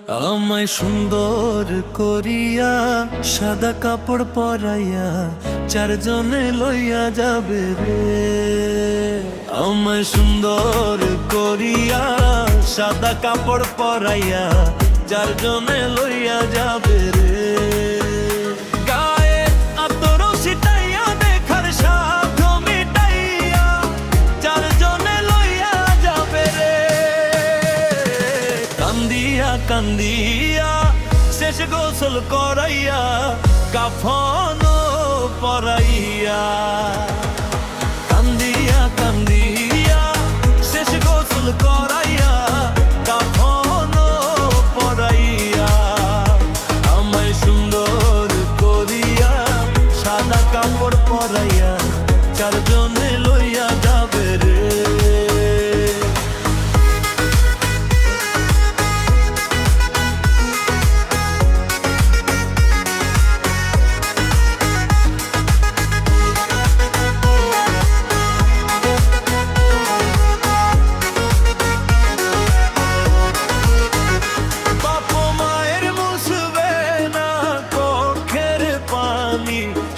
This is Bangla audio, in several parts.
আমায় সুন্দর করিয়া সাদা কাপড় পরাইয়া চারজনে লইয়া যাবে রে। আমায় সুন্দর করিয়া সাদা কাপড় পরাইয়া চারজনে লইয়া যাবে রে। গায়ে আতর ছিটাইয়া দেখার সাধ্য মিটাইয়া চারজনে লইয়া যাবে রে। কান্দিয়া কান্দিয়া শেষ গোসল করাইয়া কাফন পরাইয়া। কান্দিয়া কান্দিয়া শেষ গোসল করাইয়া কাফন পরাইয়া। আমায় সুন্দর করিয়া সাদা কাপড় পরাইয়া চারজনে লইয়া যাবে রে।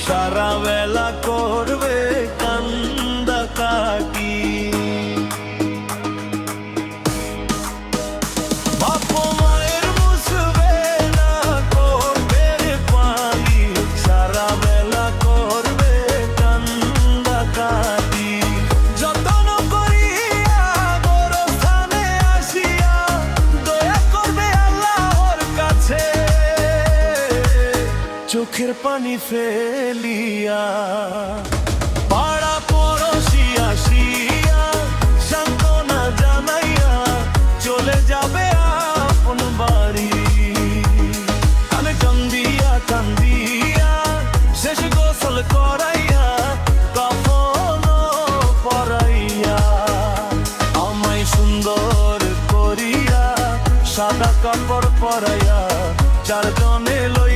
সারা বেলা করবে কান্দা কাকি। বাপ মায়ের মুছবে না করবে পানি, সারা বেলা করবে কান্দা কাকি। যতন করিয়া গোরস্থানে আসিয়া দয়া করবে আল্লাহর কাছে, চোখের পানি ফেলিয়া। পাড়া পড়শি আসিয়া সান্ত্বনা জানাইয়া চলে যাবে আপন বাড়ি। আমি কান্দিয়া কান্দিয়া শেষ গোসল করাইয়া কাফন পরাইয়া। আমায় সুন্দর করিয়া সাদা কাপড় পরাইয়া চারজনে লইয়া